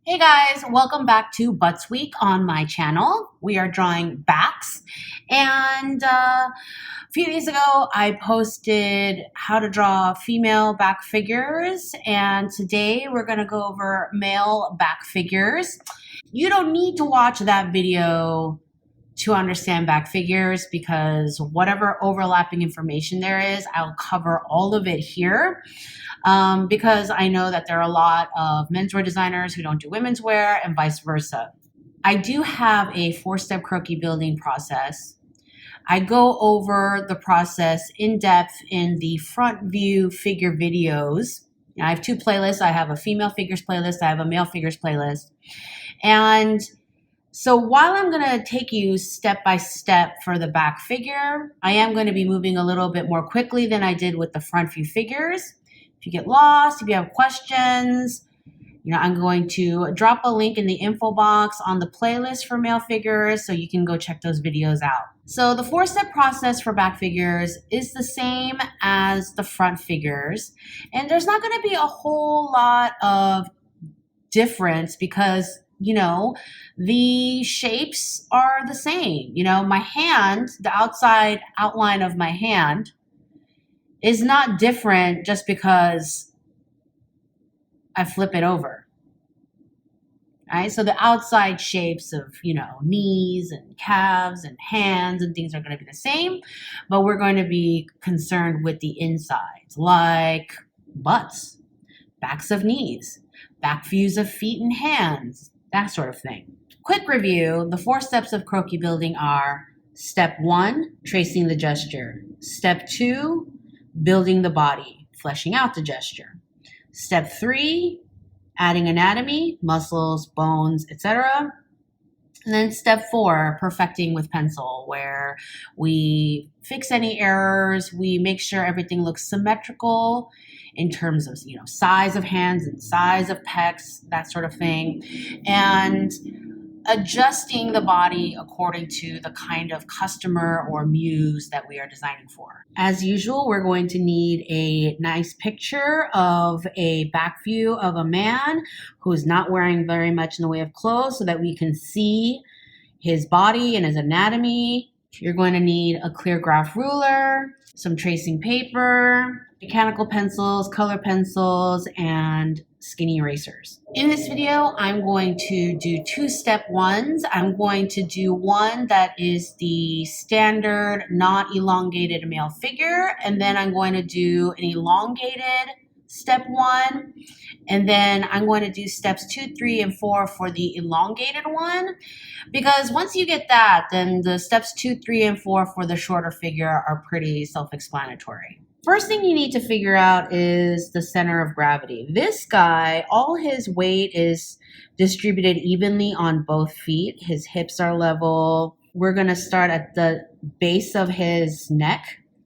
Hey guys, welcome back to Butts Week on my channel. We are drawing backs, and a few days ago I posted how to draw female back figures, and today we're going to go over male back figures. You don't need to watch that video to understand back figures because whatever overlapping information there is, I'll cover all of it here. Because I know that there are a lot of menswear designers who don't do women's wear and vice versa. I do have a 4-step croquis building process. I go over the process in depth in the front view figure videos. I have two playlists. I have a female figures playlist. I have a male figures playlist. And so while I'm going to take you step by step for the back figure, I am going to be moving a little bit more quickly than I did with the front view figures. If you get lost, if you have questions, I'm going to drop a link in the info box on the playlist for male figures so you can go check those videos out. So the 4-step process for back figures is the same as the front figures. And there's not going to be a whole lot of difference because the shapes are the same. My hand, the outside outline of my hand is not different just because I flip it over. Right? So the outside shapes of, knees and calves and hands and things are going to be the same, but we're going to be concerned with the insides, like butts, backs of knees, back views of feet and hands, that sort of thing. Quick review, the 4 steps of croquis building are: step 1, tracing the gesture. Step 2, building the body, fleshing out the gesture. Step 3, adding anatomy, muscles, bones, etc. And then step 4, perfecting with pencil, where we fix any errors, we make sure everything looks symmetrical in terms of, size of hands and size of pecs, that sort of thing, and adjusting the body according to the kind of customer or muse that we are designing for. As usual, we're going to need a nice picture of a back view of a man who's not wearing very much in the way of clothes so that we can see his body and his anatomy. You're going to need a clear graph ruler, some tracing paper, mechanical pencils, color pencils, and skinny erasers. In this video, I'm going to do 2 step 1s. I'm going to do one that is the standard, not elongated male figure, and then I'm going to do an elongated step 1, and then I'm going to do steps 2, 3, and 4 for the elongated one, because once you get that, then the steps 2, 3, and 4 for the shorter figure are pretty self-explanatory. First thing you need to figure out is the center of gravity. This guy, all his weight is distributed evenly on both feet. His hips are level. We're going to start at the base of his neck,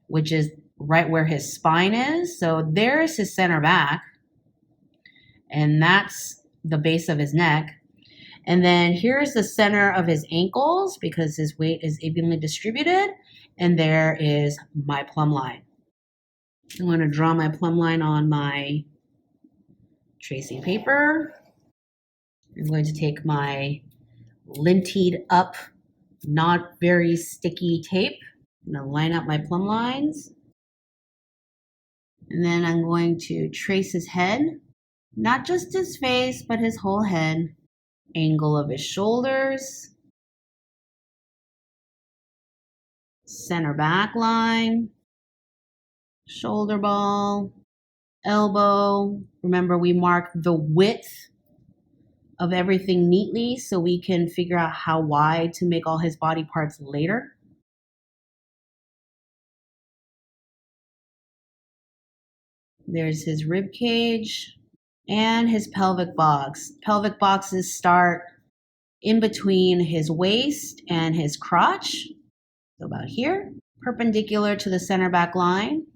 which is right where his spine is. So there's his center back, and that's the base of his neck. And then here's the center of his ankles because his weight is evenly distributed. And there is my plumb line. I'm going to draw my plumb line on my tracing paper. I'm going to take my linted up, not very sticky tape. I'm going to line up my plumb lines. And then I'm going to trace his head, not just his face, but his whole head. Angle of his shoulders. Center back line. Shoulder ball, elbow. Remember, we mark the width of everything neatly so we can figure out how wide to make all his body parts later. There's his rib cage and his pelvic box. Pelvic boxes start in between his waist and his crotch, so about here, perpendicular to the center back line.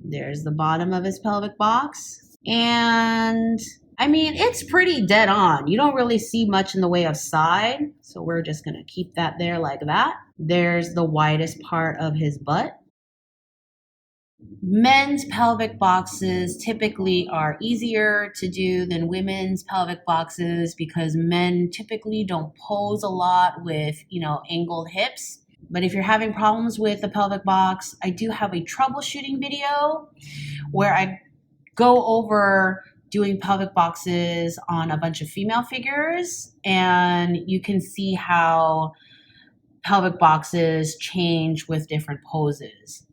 There's the bottom of his pelvic box. And it's pretty dead on. You don't really see much in the way of side. So we're just going to keep that there like that. There's the widest part of his butt. Men's pelvic boxes typically are easier to do than women's pelvic boxes because men typically don't pose a lot with, angled hips. But if you're having problems with the pelvic box, I do have a troubleshooting video where I go over doing pelvic boxes on a bunch of female figures, and you can see how pelvic boxes change with different poses.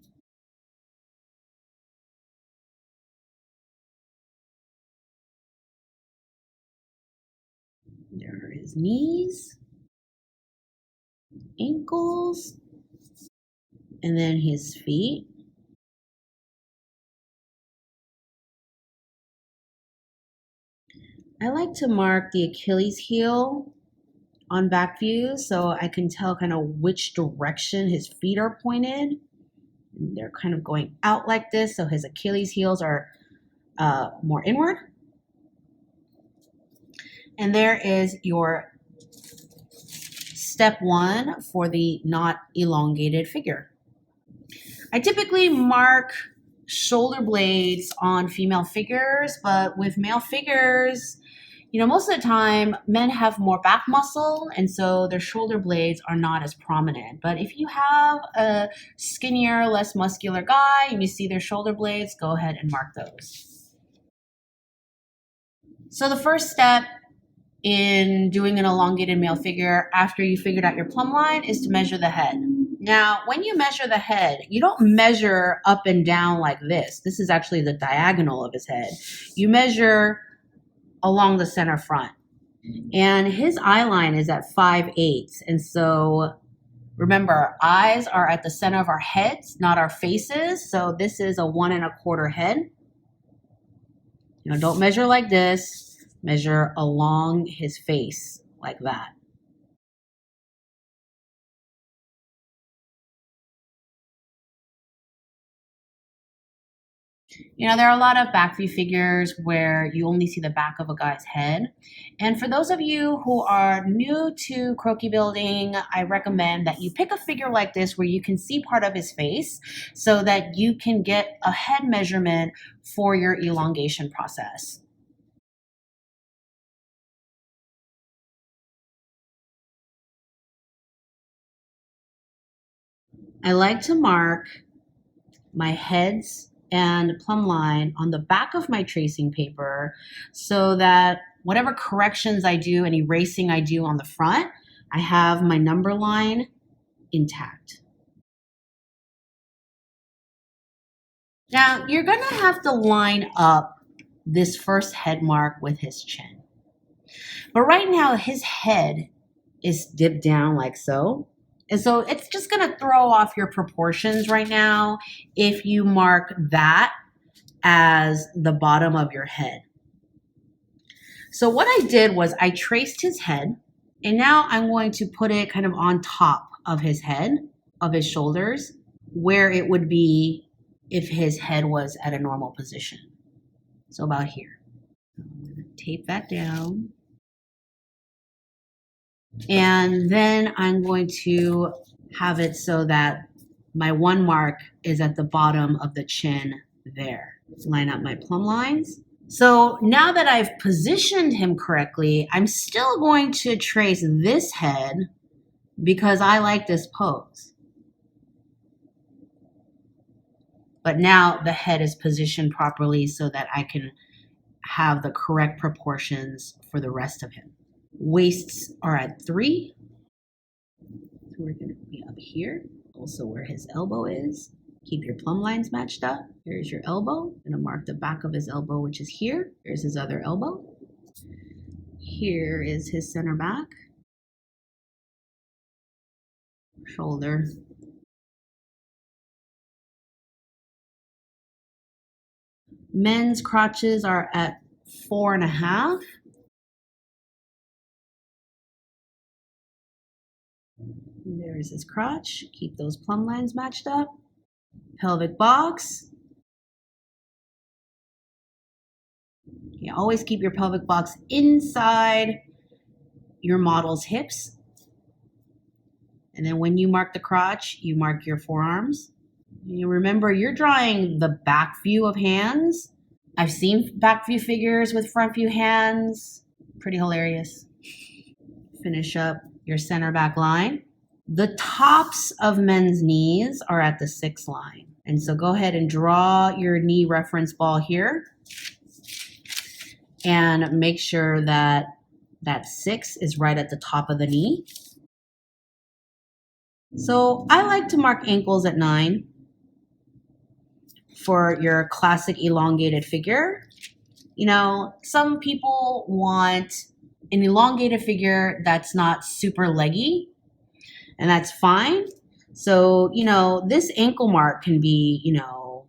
There are his knees, ankles, and then his feet. I like to mark the Achilles heel on back view so I can tell kind of which direction his feet are pointed. They're kind of going out like this, so his Achilles heels are more inward. And there is your step one for the not elongated figure. I typically mark shoulder blades on female figures, but with male figures, most of the time men have more back muscle, and so their shoulder blades are not as prominent. But if you have a skinnier, less muscular guy and you see their shoulder blades, go ahead and mark those. So the first step in doing an elongated male figure after you figured out your plumb line is to measure the head. Now, when you measure the head, you don't measure up and down like this. This is actually the diagonal of his head. You measure along the center front. And his eye line is at 5/8. And so remember, our eyes are at the center of our heads, not our faces. So this is a 1 1/4 head. Don't measure like this. Measure along his face like that. There are a lot of back view figures where you only see the back of a guy's head. And for those of you who are new to croquis building, I recommend that you pick a figure like this where you can see part of his face so that you can get a head measurement for your elongation process. I like to mark my heads and plumb line on the back of my tracing paper so that whatever corrections I do and erasing I do on the front, I have my number line intact. Now, you're going to have to line up this first head mark with his chin. But right now, his head is dipped down like so. And so it's just going to throw off your proportions right now if you mark that as the bottom of your head. So what I did was I traced his head, and now I'm going to put it kind of on top of his head, of his shoulders, where it would be if his head was at a normal position. So about here. I'm going to tape that down. And then I'm going to have it so that my one mark is at the bottom of the chin there. Line up my plumb lines. So now that I've positioned him correctly, I'm still going to trace this head because I like this pose. But now the head is positioned properly so that I can have the correct proportions for the rest of him. Waists are at 3. So we're going to be up here, also where his elbow is. Keep your plumb lines matched up. Here's your elbow. I'm going to mark the back of his elbow, which is here. Here's his other elbow. Here is his center back. Shoulder. Men's crotches are at 4.5. There's his crotch. Keep those plumb lines matched up. Pelvic box. You always keep your pelvic box inside your model's hips. And then when you mark the crotch, you mark your forearms. You remember, you're drawing the back view of hands. I've seen back view figures with front view hands. Pretty hilarious. Finish up your center back line. The tops of men's knees are at the 6 line. And so go ahead and draw your knee reference ball here. And make sure that that 6 is right at the top of the knee. So I like to mark ankles at 9 for your classic elongated figure. You know, some people want an elongated figure that's not super leggy, and that's fine. So, you know, this ankle mark can be, you know,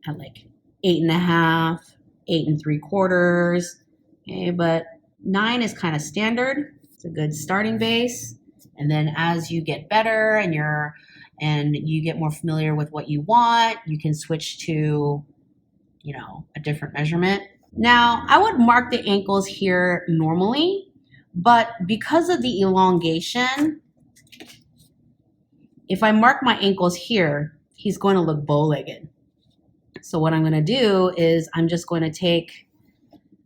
at like 8.5, 8 3/4. Okay, but 9 is kind of standard. It's a good starting base. And then as you get better and you get more familiar with what you want, you can switch to, you know, a different measurement. Now, I would mark the ankles here normally, but because of the elongation, if I mark my ankles here, he's going to look bow-legged. So what I'm going to do is I'm just going to take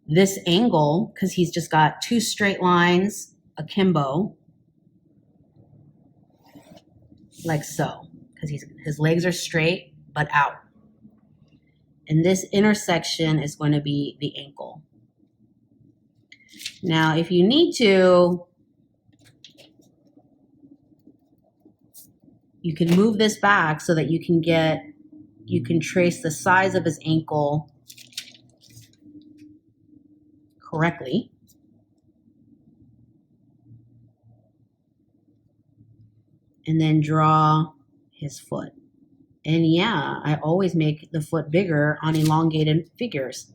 this angle, because he's just got 2 straight lines akimbo, like so, because his legs are straight but out. And this intersection is going to be the ankle. Now, if you need to, you can move this back so that you can trace the size of his ankle correctly. And then draw his foot. And yeah, I always make the foot bigger on elongated figures,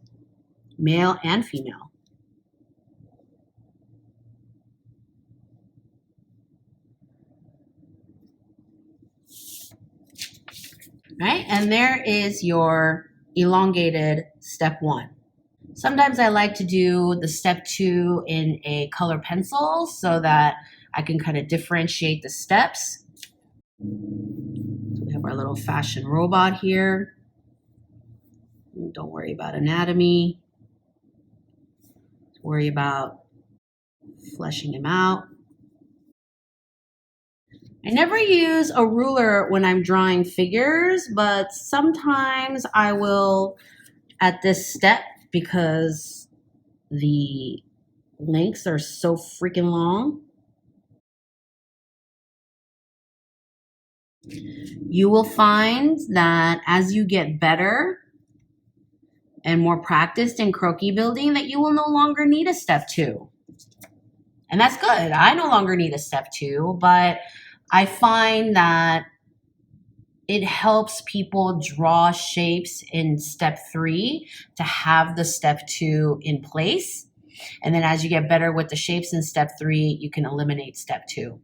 male and female. Right, and there is your elongated step 1. Sometimes I like to do the step 2 in a color pencil so that I can kind of differentiate the steps. So we have our little fashion robot here. Don't worry about anatomy. Worry about fleshing him out. I never use a ruler when I'm drawing figures, but sometimes I will at this step because the lengths are so freaking long. You will find that as you get better and more practiced in croquis building, that you will no longer need a step 2. And that's good. I no longer need a step 2, but I find that it helps people draw shapes in step 3 to have the step 2 in place. And then as you get better with the shapes in step 3, you can eliminate step 2.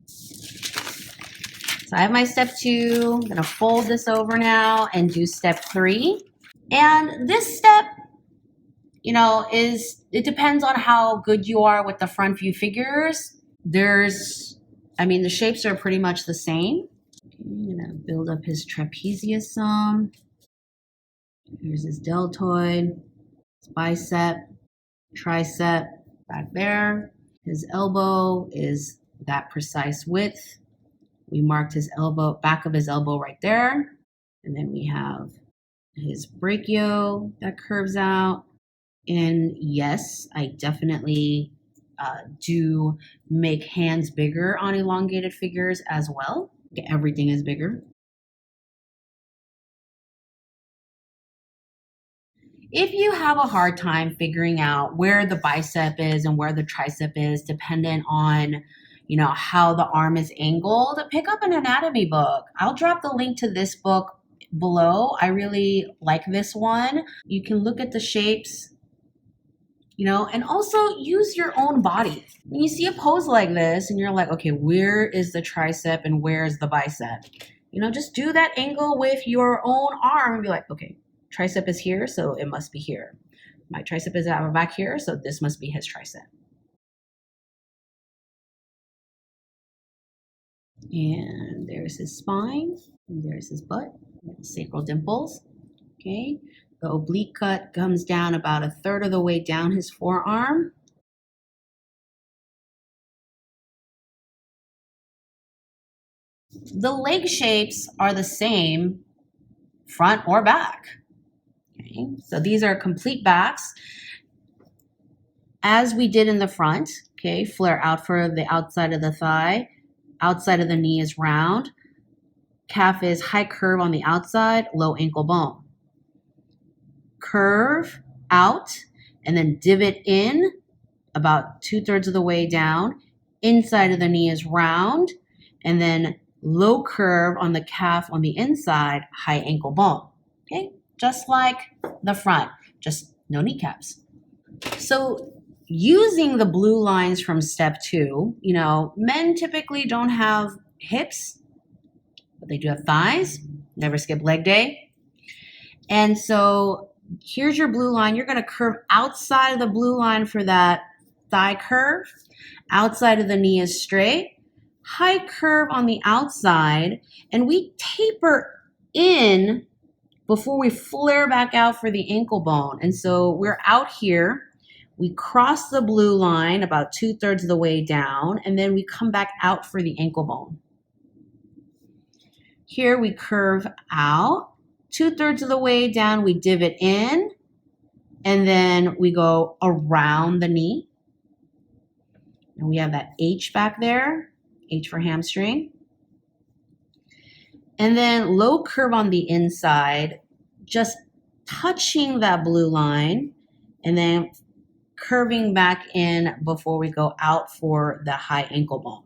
So I have my step 2. I'm going to fold this over now and do step 3. And this step, you know, it depends on how good you are with the front view figures. The shapes are pretty much the same. I'm going to build up his trapezius some. Here's his deltoid, his bicep, tricep back there. His elbow is that precise width. We marked his elbow, back of his elbow right there. And then we have his brachio that curves out. And yes, I definitely do make hands bigger on elongated figures as well. Everything is bigger. If you have a hard time figuring out where the bicep is and where the tricep is, dependent on, you know, how the arm is angled, pick up an anatomy book. I'll drop the link to this book below. I really like this one. You can look at the shapes, you know, and also use your own body. When you see a pose like this and you're like, okay, where is the tricep and where is the bicep? You know, just do that angle with your own arm and be like, okay, tricep is here, so it must be here. My tricep is back here, so this must be his tricep. And there's his spine. And there's his butt. Sacral dimples. Okay. The oblique cut comes down about a third of the way down his forearm. The leg shapes are the same front or back. Okay. So these are complete backs. As we did in the front, okay, flare out for the outside of the thigh. Outside of the knee is round. Calf is high curve on the outside, low ankle bone. Curve out and then divot in about 2/3 of the way down. Inside of the knee is round and then low curve on the calf on the inside, high ankle bone. Okay, just like the front, just no kneecaps. So using the blue lines from step 2, men typically don't have hips, but they do have thighs. Never skip leg day. And so here's your blue line. You're going to curve outside of the blue line for that thigh curve. Outside of the knee is straight. High curve on the outside. And we taper in before we flare back out for the ankle bone. And so we're out here. We cross the blue line about 2/3 of the way down, and then we come back out for the ankle bone. Here we curve out, 2/3 of the way down, we divot in, and then we go around the knee. And we have that H back there, H for hamstring. And then low curve on the inside, just touching that blue line, and then curving back in before we go out for the high ankle bone.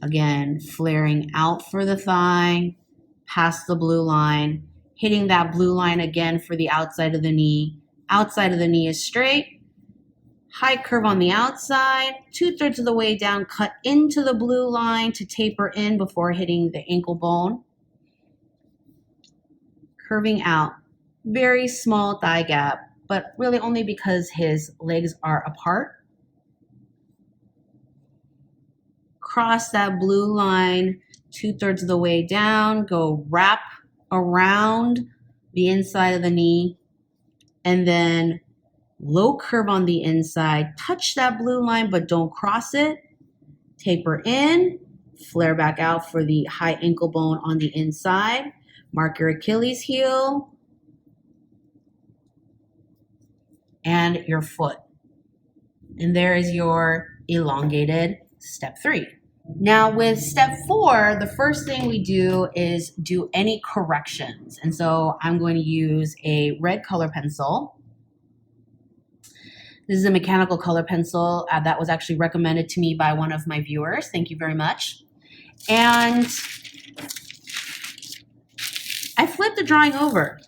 Again, flaring out for the thigh, past the blue line, hitting that blue line again for the outside of the knee. Outside of the knee is straight. High curve on the outside, 2/3 of the way down, cut into the blue line to taper in before hitting the ankle bone. Curving out, very small thigh gap, but really only because his legs are apart. Cross that blue line 2/3 of the way down, go wrap around the inside of the knee, and then low curve on the inside, touch that blue line, but don't cross it. Taper in, flare back out for the high ankle bone on the inside. Mark your Achilles heel and your foot. And there is your elongated step 3. Now with step 4, the first thing we do is do any corrections. And so I'm going to use a red color pencil. This is a mechanical color pencil that was actually recommended to me by one of my viewers. Thank you very much. And I flipped the drawing over.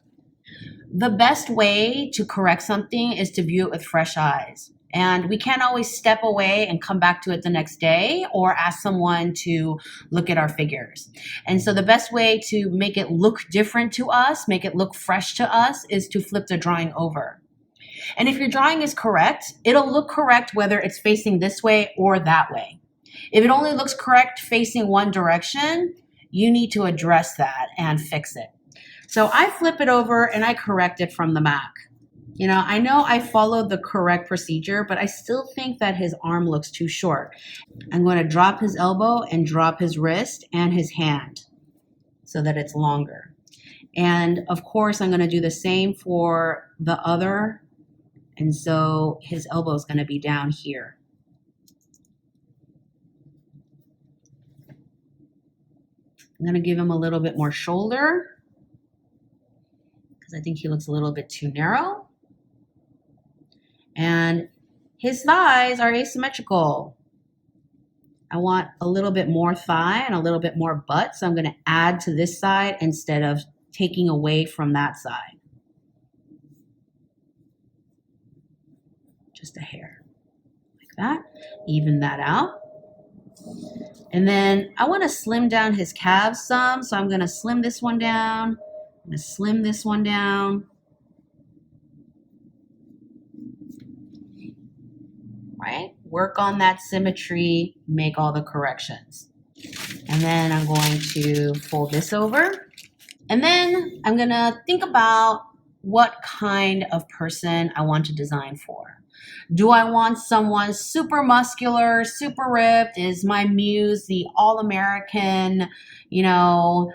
The best way to correct something is to view it with fresh eyes. And we can't always step away and come back to it the next day or ask someone to look at our figures. And so the best way to make it look different to us, make it look fresh to us, is to flip the drawing over. And if your drawing is correct, it'll look correct whether it's facing this way or that way. If it only looks correct facing one direction, you need to address that and fix it. So I flip it over and I correct it from the back. I know I followed the correct procedure, but I still think that his arm looks too short. I'm going to drop his elbow and drop his wrist and his hand so that it's longer. And of course, I'm going to do the same for the other. And so his elbow is going to be down here. I'm going to give him a little bit more shoulder because I think he looks a little bit too narrow. And his thighs are asymmetrical. I want a little bit more thigh and a little bit more butt, so I'm going to add to this side instead of taking away from that side. Just a hair, like that. Even that out. And then I want to slim down his calves some, so I'm going to slim this one down. I'm going to slim this one down. Right? Work on that symmetry, make all the corrections. And then I'm going to fold this over. And then I'm going to think about what kind of person I want to design for. Do I want someone super muscular, super ripped? Is my muse the all-American, you know,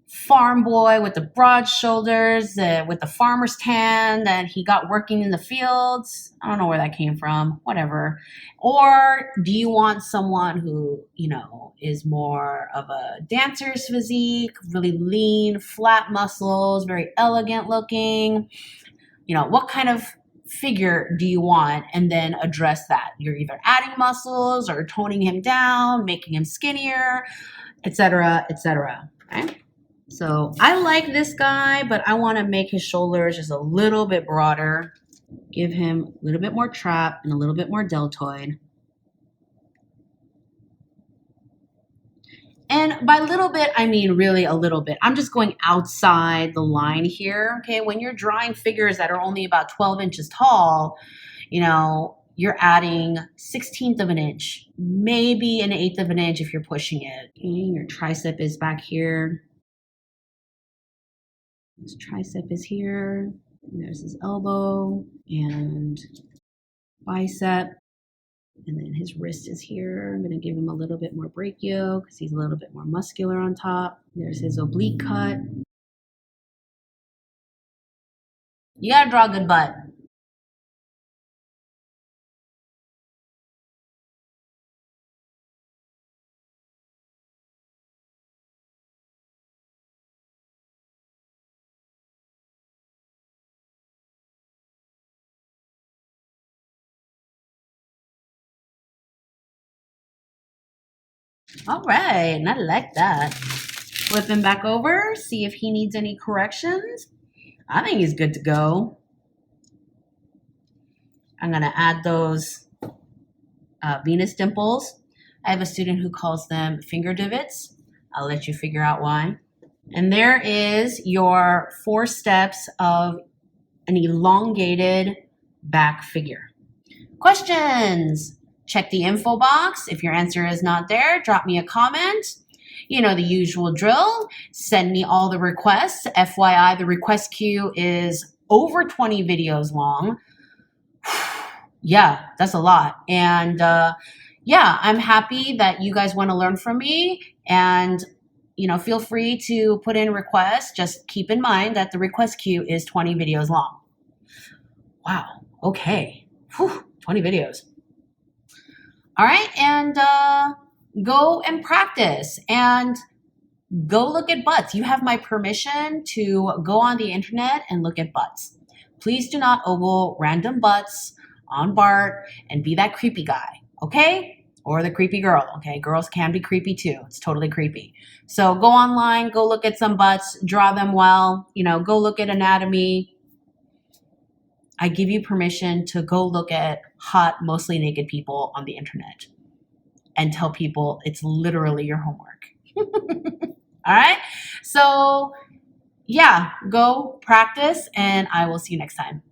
farm boy with the broad shoulders, with the farmer's tan that he got working in the fields? I don't know where that came from, whatever. Or do you want someone who, you know, is more of a dancer's physique, really lean, flat muscles, very elegant looking? You know, what kind of figure do you want? And then address that. You're either adding muscles or toning him down, making him skinnier, etc., etc. Okay? So I like this guy, but I want to make his shoulders just a little bit broader, give him a little bit more trap and a little bit more deltoid. And by little bit, I mean really a little bit. I'm just going outside the line here, okay? When you're drawing figures that are only about 12 inches tall, you know, you're adding 1/16 of an inch, maybe an 1/8 of an inch if you're pushing it. Okay, your tricep is back here. His tricep is here. And there's his elbow and bicep. And then his wrist is here. I'm going to give him a little bit more brachio because he's a little bit more muscular on top. There's his oblique cut. You got to draw a good butt. All right, and I like that. Flip him back over, see if he needs any corrections. I think he's good to go. I'm going to add those Venus dimples. I have a student who calls them finger divots. I'll let you figure out why. And there is your 4 steps of an elongated back figure. Questions? Check the info box. If your answer is not there, drop me a comment. You know the usual drill. Send me all the requests. FYI, the request queue is over 20 videos long. Yeah, that's a lot. And yeah, I'm happy that you guys want to learn from me. And you know, feel free to put in requests. Just keep in mind that the request queue is 20 videos long. Wow. Okay. Whew, 20 videos. All right. And go and practice and go look at butts. You have my permission to go on the internet and look at butts. Please do not ogle random butts on BART and be that creepy guy. Okay? Or the creepy girl. Okay? Girls can be creepy too. It's totally creepy. So go online, go look at some butts, draw them well, you know, go look at anatomy. I give you permission to go look at hot, mostly naked people on the internet and tell people it's literally your homework. All right? So, yeah, go practice and I will see you next time.